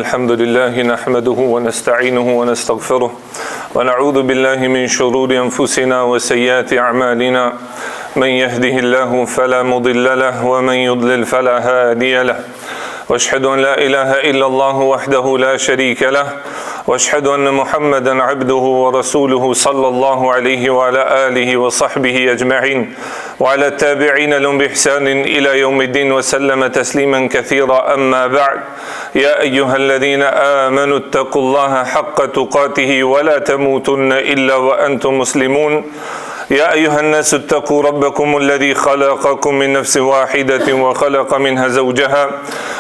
الحمد لله نحمده ونستعينه ونستغفره ونعوذ بالله من شرور أنفسنا وسيئات أعمالنا من يهده الله فلا مضل له ومن يضلل فلا هادي له واشهد أن لا إله إلا الله وحده لا شريك له واشهد أن محمدا عبده ورسوله صلى الله عليه وعلى آله وصحبه أجمعين وعلى التابعين لهم بإحسان إلى يوم الدين وسلم تسليما كثيرا أما بعد يا أيها الذين آمنوا اتقوا الله حق تقاته ولا تموتن إلا وأنتم مسلمون يا أيها الناس اتقوا ربكم الذي خلقكم من نفس واحدة وخلق منها زوجها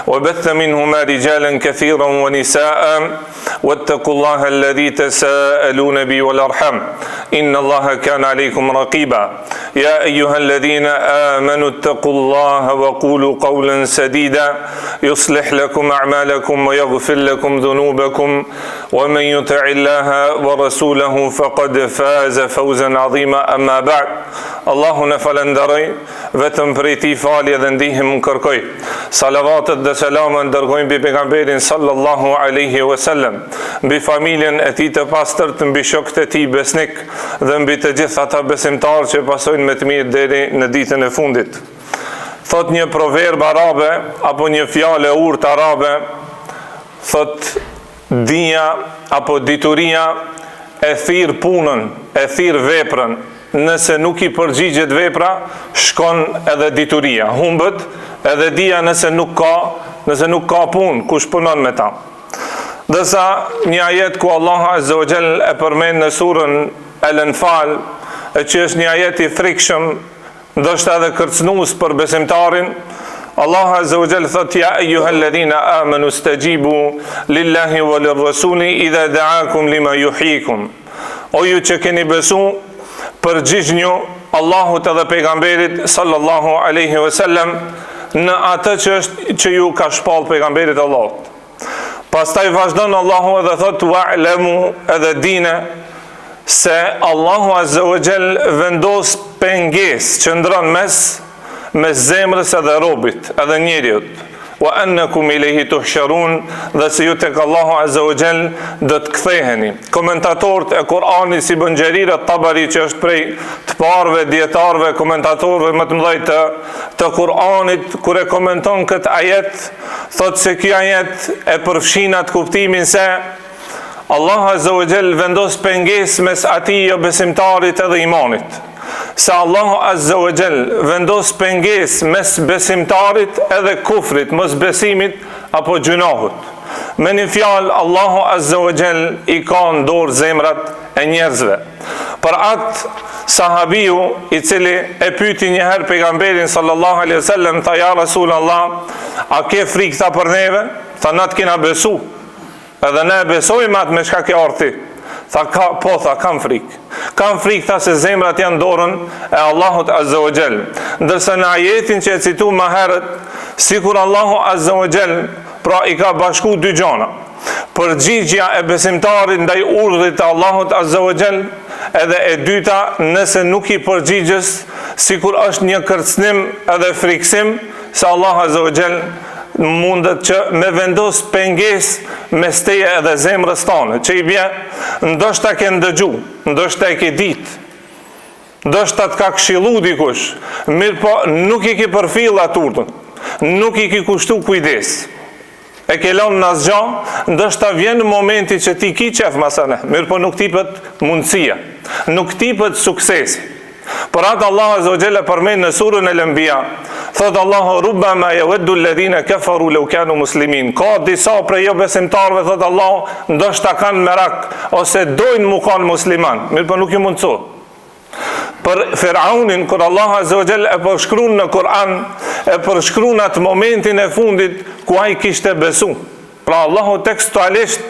وبث منهما رجالا كثيرا ونساء واتقوا الله الذي تساءلون به والأرحام إن الله كان عليكم رقيبا يا أيها الذين آمنوا اتقوا الله وقولوا قولا سديدا يصلح لكم أعمالكم ويغفر لكم ذنوبكم ومن يطع الله ورسوله فقد فاز فوزا عظيما أما بعد Allahu në falenderoj, vetëm për ti falje dhe ndihmë kërkoj. Salavatet dhe selamën dërgojmë mbi pejgamberin sallallahu alaihi wasallam, mbi familjen e tij të pastërt, mbi shokët e tij besnik dhe mbi të gjithë ata besimtarë që pasojnë me të mirë deri në ditën e fundit. Thot një proverb arabe apo një fjalë e urtë arabe, thot dija apo dituria e thirr punën, e thirr veprën. Nëse nuk i përgjigjet vepra, shkon edhe dituria, humbet edhe dia nëse nuk ka punë, kush punon me ta. Dërsa një ajet ku Allah Azza wa Jall e përmend në surën Al-Anfal, që është një ajet i frikshëm, ndoshta edhe kërcënues për besimtarin, Allah Azza wa Jall thot ja ayyuhalladhina amanu stajibu lillahi wa lirrasuli idha da'akum lima yuhyikum. O ju që keni besu, përgjigjni Allahut edhe pejgamberit sallallahu alaihi wasallam në atë që ju ka shpall pejgamberit Allahut. Pastaj vazhdon Allahu edhe thot wa'lamu edhe dine se Allahu Azza wa Jall vendos pengesë që ndron mes zemrës edhe robit, edhe njeriut. Wa annakum ilayhi tuhsharun, dhe se ju tek Allahu Azza wa Jall do të ktheheni. Komentatorët e Kuranit si Ibn Jarir at-Tabari, që është prej të parëve dietarëve, komentatorëve më të mëdhenj të Kuranit, kur e komenton këtë ajet, thotë se ky ajet e përfshin atë kuptimin se Allahu Azza wa Jall vendos pengesë mes atij jo besimtarit edhe imanit. Se Allahu Azza wa Jall vendos pengesë mes besimtarit edhe kufrit, mos besimit apo gjunahut. Me një fjalë, Allahu Azza wa Jall i ka në dorë zemrat e njerëzve. Për atë sahabiu i cili e pyeti një herë pejgamberin sallallahu alaihi wasallam, tha ja Rasulullah, a ke frikë tha për neve? Tha na të kena besu. Edhe ne besojmë atë me çka ke ardhi. Tha kam frikë. Kam frikë tha se zemrat janë dorën e Allahut Azza wa Jall. Ndërsa në ajetin që e citu më herët, sikur Allahu Azza wa Jall pra i ka bashku dy gjona. Përgjigjja e besimtarit ndaj urdhrit të Allahut Azza wa Jall, edhe e dyta nëse nuk i përgjigjes, sikur është një kërcënim edhe friksim se Allahu Azza wa Jall mundet që me vendos pengesë mes teje edhe zemrës tonë, që i bje, ndoshta ke ndëgju, ndoshta e ke ditë, ndoshta të ka këshillu dikush, mirë po nuk i ki përfill aturtën, nuk i ki kushtu kujdes, e ke lënë në asgjë, ndoshta vjen në momenti që ti ki qef masane, mirë po nuk tipet mundësia, nuk tipet suksesi. Për atë Allah Azza wa Jalla përmend në surën Al-Anbiya, thot Allahu rubbama yawaddu alladhina kafaru law kanu muslimin. Ka disa prej jo besimtarëve, thot Allahu, ndoshta kanë merak ose dojnë mu kanë musliman, mirë po nuk i mundso. Për Firaunin, kur Allah Azza wa Jalla e përshkruan në Kur'an, e përshkruan atë momentin e fundit ku ai kishte besu. Pra Allahu tekstualisht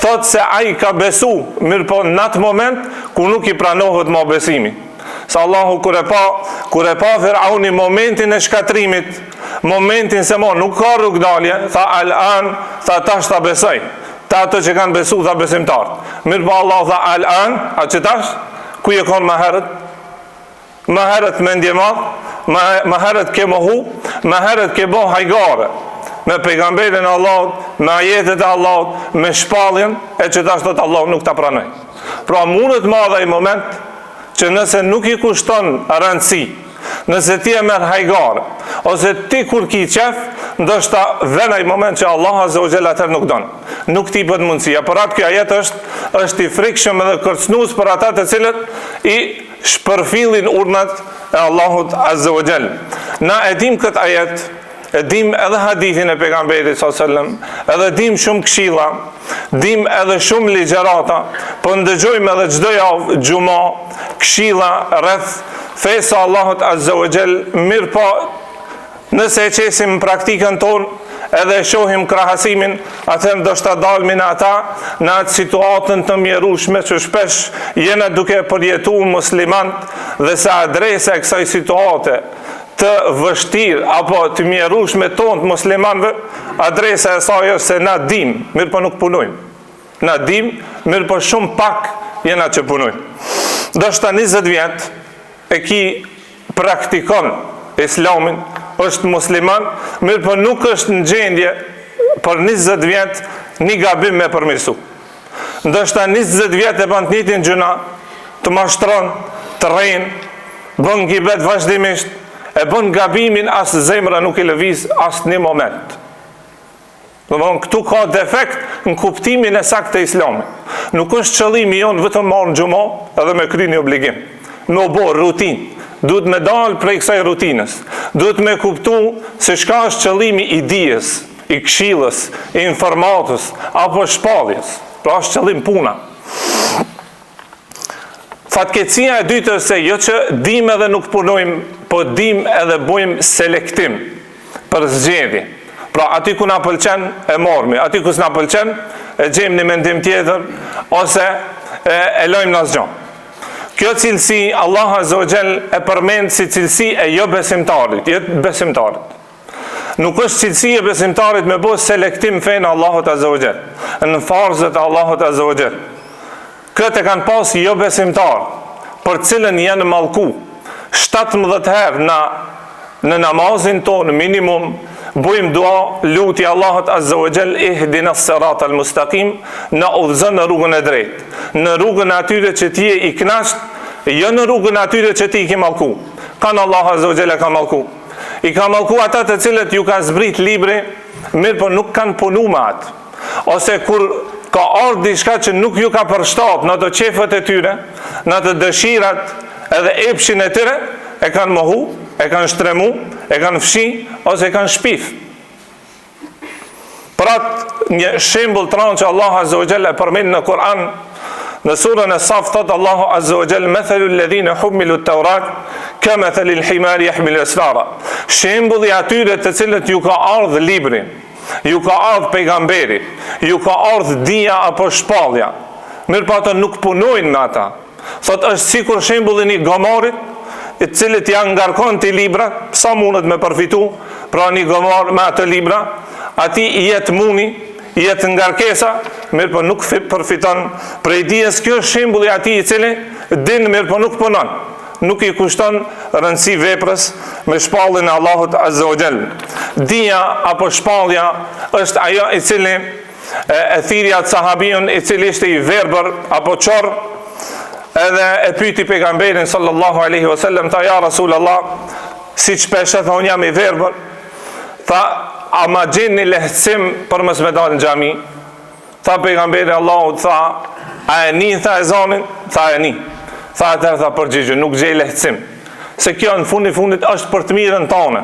thot se ai ka besu, mirë po në atë moment ku nuk i pranohet më besimi. Sa Allahu kur e pa Firauni momentin e shkatrimit, momentin se nuk ka rrugdalje, tha al-an, tha tash ta besoj. Ta ato që kanë besu, tha besimtarët. Mirë po Allahu tha al-an, a që tash, ku je konë më herët? Më herët me ndje madhë, më herët ke mohu, më herët ke bo hajgare. me pejgamberin e Allahut, me ajetet e Allahut, me shpalljen e që tash thot Allahu nuk ta pranoj. Pra mundet madhe i moment që nëse nuk i kushton rëndësi, nëse ti e merr hajgare, ose ti kur ki qef, ndoshta vjen ai moment që Allah Azza wa Jalla atë nuk don. Nuk ti bët mundësia. Por atë ky ajet është i frikshëm edhe kërcënues për ata të cilët i shpërfillin urnat e Allahut Azza wa Jalla. Na e dim këtë ajet, e dim edhe hadithin e pejgamberit sallallahu alajhi wasallam, edhe dim shumë këshilla, dim edhe shumë ligjërata, po ndëgjojmë edhe çdo javë xhumo këshilla rreth fesa Allahut Azza wa Jall. Mirë po, nëse e qesim praktikën tonë edhe shohim krahasimin, atëherë do shta dalmi në ata në atë situatën të mjerueshme që shpesh jena duke përjetuar muslimant, dhe se adresa e kësaj situate të vështirë apo të mjerueshme tonë të muslimanëve, adresa e saj është se na dim, mirë po nuk punojmë. Na dim, mirë po shumë pak jena që punojmë. Do shta 20 vjet e ki praktikon islamin, është musliman, mirë po nuk është në gjendje për 20 vjet një gabim me përmirësu. Ndoshta 20 vjet e bën të njëjtin gjuna, të mashtron, të rrin, bën gibet vazhdimisht, e bën gabimin, as zemra nuk i lëviz as një moment. Domthon këtu ka defekt në kuptimin e saktë të islamit. Nuk është qëllimi jon vetëm marrë në xhumo edhe me kry një obligim, me u bë rutinë. Duhet me dalë prej kësaj rutinës. Duhet me kuptu se çka është qëllimi i dijes, i këshillës, i informatës apo shpalljes. Pra është qëllim puna. Fatkeqësia e dytë është se jo që dim edhe nuk punojmë, po dim edhe bëjmë selektim për zgjedhje. Pra aty ku na pëlqen e mormi, aty ku s'na pëlqen e gjejmë një mendim tjetër ose e lojmë në asgjë. Kjo cilësi Allah Azza wa Jall e përmend si cilësi e jo besimtarit, jetë besimtarit. Nuk është cilësi e besimtarit me bë selektim fenë Allahut Azza wa Jall, në farzët e Allahut Azza wa Jall. Këtë e kanë pas jo besimtar, për cilën janë mallku 17 herë në namazin tonë minimum, bujmë dua, lutje Allahut Azza wa Jall, ihdinas siratal mustaqim, na udhëzon në rrugën e drejtë, në rrugën e atyre që ti je i kënaqur, jo në rrugën e atyre që ti i ke mallku. Kan Allahu Azza wa Jall ka mallku. I ka mallku ata të cilët ju ka zbrit libri, mirë po nuk kanë punu me atë. Ose kur ka ardhur diçka që nuk ju ka përshtat në ato qefët e tyre, në ato dëshirat edhe epshin e tyre, e kanë mohu, e kanë shtremu, e kanë fshi, ose e kanë shpif. Pra një shembull të rëndë që Allah Azza wa Jall e përmend në Kur'an, në surën e Saf thot Allahu Azza wa Jall, mathalul ladhina humilu at-taurat kamathalil himari yahmilu asfara. Shembulli atyre të cilët ju ka ardhur libri, ju ka ardhur pejgamberi, ju ka ardhur dia apo shpallja, mirë po ata nuk punojnë me ata. Thot është sikur shembulli i gomarit, i cilët janë ngarkon të libra, sa mundet me përfitu, pra një gomar me atë libra, ati i jetë muni, i jetë ngarkesa, mirë po nuk përfiton prej dijes. Kjo është shembulli ati i cili din, mirë po nuk punon, nuk i kushton rëndësi veprës me shpalljen e Allahut Azza wa Jall. Dija apo shpallja është ajo i cili e thirrja sahabiun i cili ishte i verbër apo çorr, edhe e pyti pejgamberin sallallahu alaihi wasallam, tha ja Rasulullah, si shpesh tha unë jam i verbër, tha a ma gjeni lehtësim për mos me dalë në xhami? Tha pejgamberi Allahut, tha a e ni, tha ezanin? Tha e ni. Tha atëherë, tha përgjigje, nuk gjej lehtësim, se kjo në fundit është për të mirën tonë,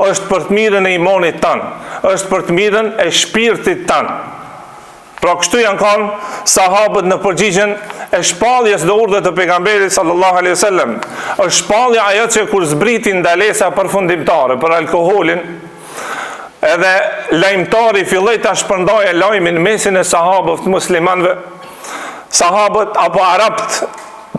është për të mirën e imanit tanë, është për të mirën e shpirtit tanë. Pra kështu janë kanë sahabët në përgjigjen e shpalljes dhe urdhëve të pejgamberit sallallahu alaihi wasallam. Është shpallja ajo që kur zbritin ndalesa përfundimtare për alkoolin, edhe lajmtari filloi ta shpërndajë lajmin mesin e sahabëve të muslimanëve. Sahabët apo arabt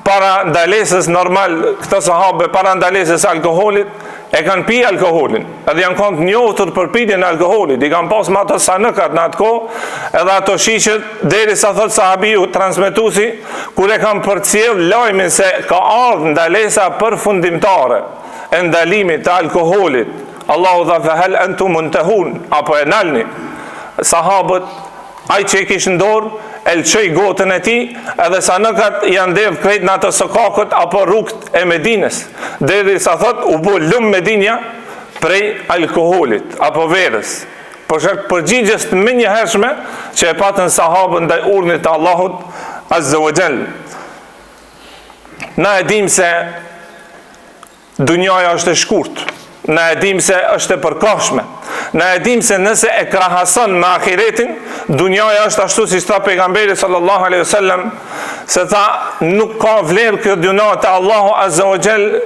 para ndalesës normal, këto sahabë para ndalesës alkoolit e kanë pi alkoholin, edhe janë kanë të njohur për pirjen e alkoolit, i kanë pas me ato sanëkat në atë kohë, edhe ato shishet, derisa thot sahabiu transmetuesi, kur e kanë përcjell lajmin se ka ardhur ndalesa përfundimtare e ndalimit të alkoolit, Allahu dha fa hal antum muntahun, apo e nalni. Sahabët, ai që e kishë ndorë, e lëqoj gotën e ti, edhe sa nëkat janë derë krejt në atë sokakët apo rrugët e Medines. Deri sa thot, u bu lumë Medinja prej alkoholit, apo verës. Për shkak përgjigjes të menjëhershme që e patën sahabën ndaj urdhnit të Allahut Azza wa Jall. Na e dim se dunjaja është e shkurtë. Na e dim se është e përkohshme. Na e dim se nëse e krahason me ahiretin, dunjaja është ashtu si tha pejgamberi sallallahu alaihi wasallam, se tha nuk ka vlerë kjo dunja te Allahu Azza wa Jall,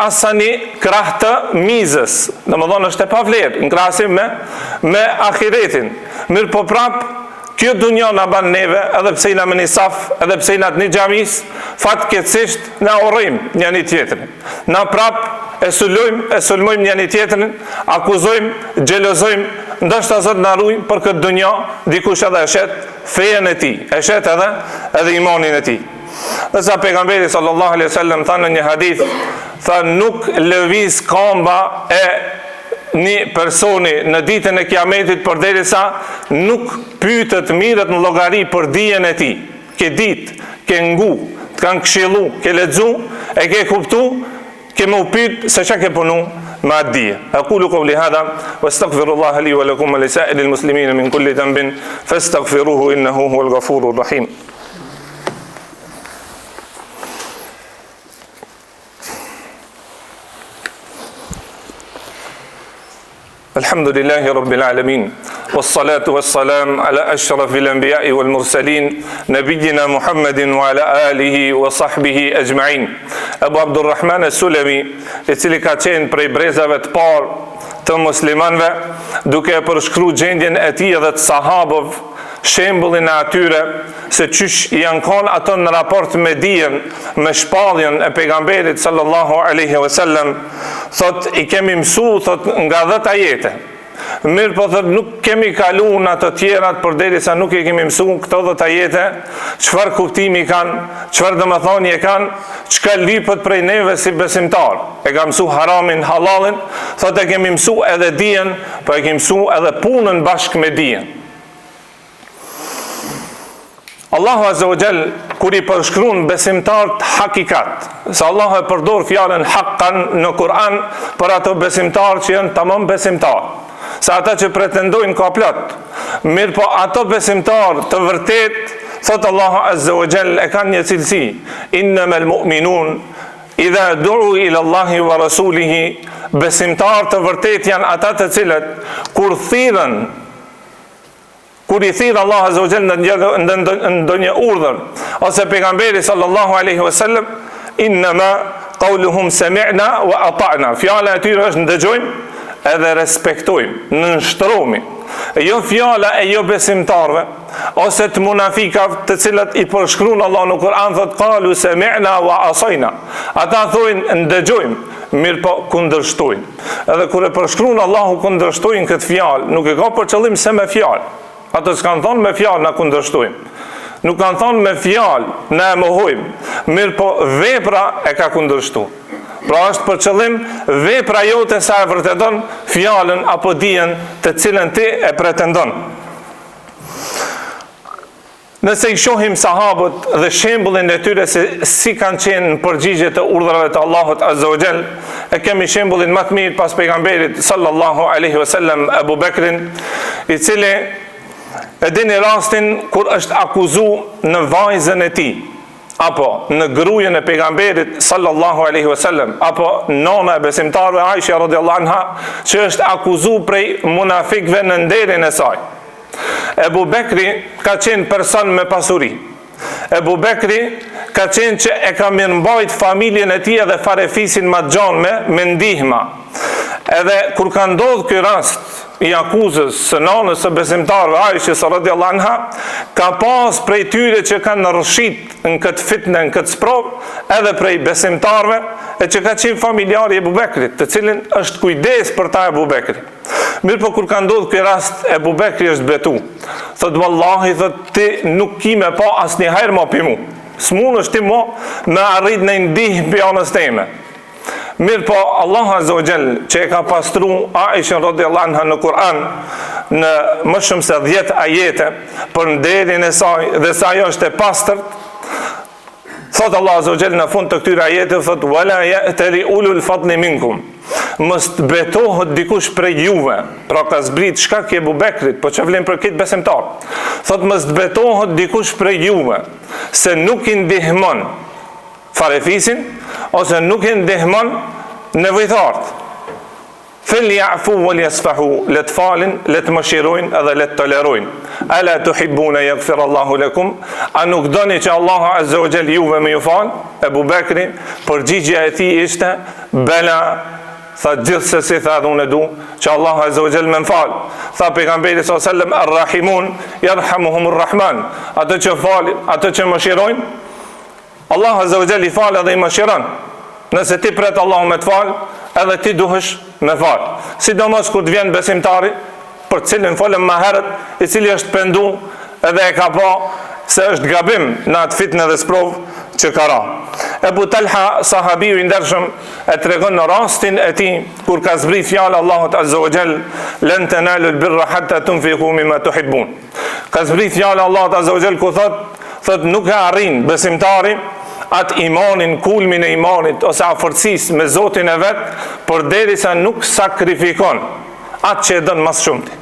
asani krah të mizës. Domethënë është e pa vlerë në krahasim me ahiretin. Mirë po prap kjo dunja na ban neve, edhe pse jena me një saf, edhe pse jena të një xhamis, fatkeqësisht na urrim njëri tjetrin. Na prap e sulmojmë njëri tjetrin, akuzojmë, xhelozojmë, ndoshta zot na ruaj për këtë dunja, dikush edhe e shet fejen e tij, e shet edhe imanin e tij. Dhe sa pejgamberi sallallahu alaihi wasallam tha në një hadith, tha nuk lëviz kamba e një personi në ditën e kiametit përderisa nuk pyetet mirët në llogari për dijen e tij. Ke ditë, ke ngu, të kanë këshillu, ke lexu, e ke kuptu, ke më pyet se çka ke punu me atë dije. Aqulu qawli hadha wastaghfirullaha li wa lakum wa lisa'ilil muslimin min kulli dhanbin fastaghfiruhu innahu huwal ghafurur rahim. الحمد لله رب العالمين والصلاة والسلام على أشرف الأنبياء والمرسلين نبينا محمد وعلى آله وصحبه أجمعين. أبو عبد الرحمن السلمي i cili ka qenë prej brezave të parë të muslimanëve, duke përshkruar gjendjen e tij dhe të sahabëve, shembullin e atyre se çysh janë kanë ato në raport me dijen, me shpalljen e pejgamberit sallallahu alaihi wasallam, thot i kemi mësuar thot nga 10 ajete. Mirë po thot nuk kemi kaluar në ato tjerat përderisa nuk i kemi mësuar këto 10 ajete, çfarë kuptimi kanë, çfarë domethënie kanë, çka lipët prej neve si besimtar. E ka mësuar haramin, halalin, thot e kemi mësuar edhe dijen, po e kemi mësuar edhe punën bashkë me dijen. Allahu Azza wa Jall kur i përshkruan besimtarët hakikat, se Allahu e përdor fjalën haqqan në Kur'an për ato besimtarë që janë tamam besimtarë, se ata që pretendojnë ka plot. Mirë po ato besimtarë të vërtet, thot Allahu Azza wa Jall e kanë një cilësi, innamal mu'minun idha du'u ila Allahi wa rasulihi, besimtarë të vërtet janë ata të cilët kur i thirr Allah Azza wa Jall në ndonjë urdhër ose pejgamberi sallallahu alaihi wasallam, innama qawluhum sami'na wa ata'na. Fjala e tyre është ndëgjojmë edhe respektojmë, nënshtrohemi. Jo fjala e jo besimtarve ose të munafikave të cilët i përshkruan Allah në Kur'an, thot qalu sami'na wa asayna. Ata thonë ndëgjojmë, mirë po kundërshtojnë. Edhe kur e përshkruan Allahu kundërshtojnë këtë fjalë, nuk e ka për qëllim se me fjalë. Ato s'kanë thonë me fjalë na kundërshtojmë. Nuk kanë thonë me fjalë na e mohojmë, mirë po vepra e ka kundërshtuar. Pra është për qëllim vepra jote sa e vërteton fjalën apo dijen të cilën ti e pretendon. Nëse i shohim sahabët dhe shembullin e tyre se si kanë qenë në përgjigje të urdhrave të Allahut Azza wa Jall, e kemi shembullin më të mirë pas pejgamberit sallallahu alaihi wasallam, Abu Bekrin, i cili e dini rastin kur është akuzu në vajzën e tij, apo në gruajen e pejgamberit sallallahu alaihi wasallam, apo nona e besimtarëve Aisha radhiyallahu anha, që është akuzu prej munafikëve në nderin e saj. Ebu Bekri ka qenë person me pasuri. Ebu Bekri ka qenë që e ka mirëmbajt familjen e tij dhe farefisin ma gjanme me ndihma. Edhe kur ka ndodhur ky rast i akuzës së nanës së besimtarëve Aishës radhiyallahu anha, ka pas prej tyre që kanë rrshit në këtë fitnë, në këtë sprov, edhe prej besimtarëve e që ka qenë familjari Ebu Bekrit, të cilin është kujdes për ta Ebu Bekri. Mirë po kur ka ndodhur ky rast, Ebu Bekri është betu. Thot vallahi, thot ti nuk ki me pa asnjëherë më pi mu. S'mund është ti më me arrit në ndihmë për anës teme. Mirë po, Allah Azza wa Jall që e ka pastru Aishën radhiyallahu anha në Kur'an në më shumë se 10 ajete për nderin e saj dhe sa ajo është e pastërt, thot Allah Azza wa Jall në fund të këtyre ajete, thot wala ya'tali ulul fadli minkum, mos të betohet dikush prej juve, pra ka zbrit shkak i Abu Bekrit, po që vlen për këtë besimtar, thot mos të betohet dikush prej juve se nuk i ndihmon farefisin ose nuk i ndihmon nevojtarët. Falyafu wal yasfahu, le të falin, le të mëshirojnë edhe le të tolerojnë. Ala tuhibbuna yaghfir Allahu lakum, a nuk doni që Allahu Azza wa Jall juve me ju fal? Abu Bekri, përgjigjja e tij ishte bela, tha gjithsesi, tha unë du që Allahu Azza wa Jall më fal. Tha pejgamberi sallallahu alaihi wasallam ar-rahimun yarhamuhumur rahman, ato që falin, ato që mëshirojnë, Allahu Azza wa Jall i fal edhe i mëshiron. Nëse ti pret Allahu me të fal, edhe ti duhesh me fal. Sidomos kur të vjen besimtari, për cilin folëm më herët, i cili është pendu edhe e ka pa se është gabim në atë fitnë dhe sprov që ka ra. Ebu Talha, sahabiu i ndershëm, e tregon në rastin e tij kur ka zbrit fjalë Allahut Azza wa Jall, lan tanalu al-birra hatta tunfiqu mimma tuhibbun. Ka zbrit fjalë Allahut Azza wa Jall ku thot nuk e arrin besimtari atë imanin, kulmin e imanit ose afërcisë me Zotin e vet, përderisa nuk sakrifikon atë që e dën mas shumti.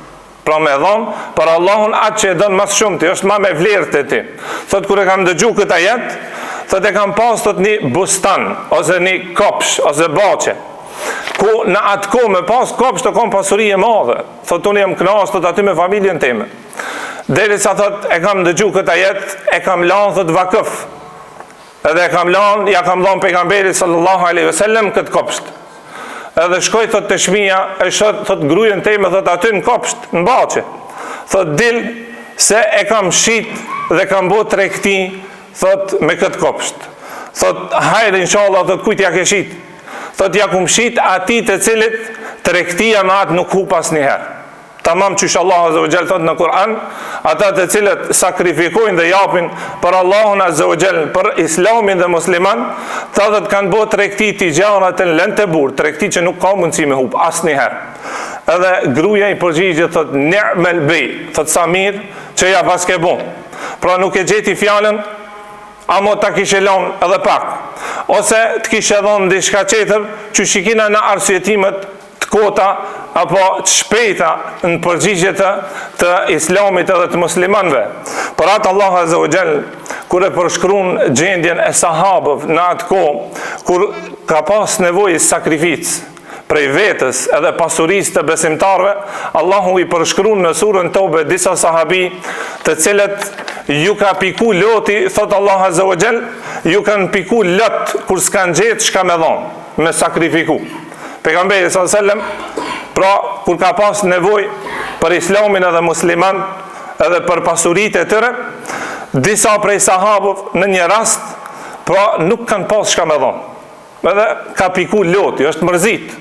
Pra me dhon për Allahun atë që e dën mas shumti, është ma me vlerë të ti. Thot kur e kam dëgju këtë ajet, thot e kam pas thot një bustan ose një kopsh ose bache, ku në atë kohë me pas kopsh të kom pasuri e madhe. Thot unë jam knas thot aty me familjen time. Derisa thot e kam dëgju këtë ajet, e kam lanë thot vakëf. Edhe e kam lanë, ja kam dhanë pejgamberit sallallahu alaihi wasallam këtë kopsht. Edhe shkoj thot të shmija, e shot thot grujen teme thot aty në kopsht, në bache. Thot dil se e kam shit dhe kam bo tregti thot me këtë kopsht. Thot hajde inshallah thot kujt ja ke shit. Thot ja kum shit ati të cilit tregtia me atë nuk hu pas njëherë. Tamam qysh Allah Azza wa Jall thot në Kur'an, ata të cilët sakrifikojnë dhe japin për Allahun Azza wa Jall, për islamin dhe musliman, ta dhe të kanë bo tregti tijaratën lën të burr, tregti që nuk ka mundësi me hub asnjëherë. Edhe gruaja i përgjigjet thot ni'mal bay, thot sa mirë që ja pas ke bon. Pra nuk e gjeti fjalën, amo ta kishe lënë edhe pak, ose të kishe dhënë diçka tjetër që shikina në arsyetimet të kota apo të shpejta në përgjigjet të islamit edhe të muslimanëve. Por atë Allah Azza wa Jall kur e përshkruan gjendjen e sahabëve në atë kohë kur ka pas nevojë sakrificë prej vetës edhe pasurisë të besimtarve, Allahu i përshkruan në surën Tobe disa sahabi të cilët ju ka piku loti, thot Allah Azza wa Jall, ju kanë piku lot kur s'kan gjetë çka me dhon, me sakrifiku. Pejgamberi sallallahu alaihi wasallam, pra kur ka pas nevojë për islamin edhe musliman edhe për pasuritë e tyre, disa prej sahabëve në një rast, pra nuk kanë pas çka me dhon. Edhe ka piku loti, është mërzit.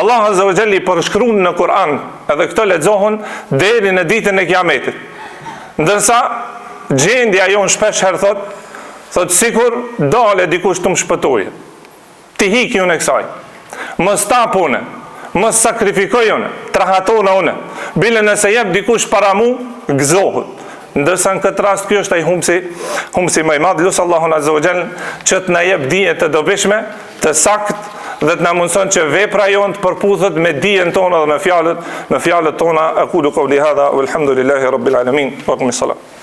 Allah Azza wa Jall i përshkruan në Kur'an, edhe këto lexohen deri në ditën e Kiametit. Ndërsa gjendja jon shpesh herë thot sikur dale dikush të më shpëtojë. Ti hiki unë e kësaj. Mos ta punë, mos sakrifikoj unë, trahatona unë. Bile nëse jep dikush para mu, gëzohet. Ndërsa në këtë rast kjo është ai humsi më i madh. Lut Allahun Azza wa Jall që të na jep dije të dobishme, të saktë dhe të na mundson që vepra jonë të përputhet me dijen tonë dhe me fjalët tona. Aqulu qawli hadha walhamdulillahi rabbil alamin. Wa qimis salat.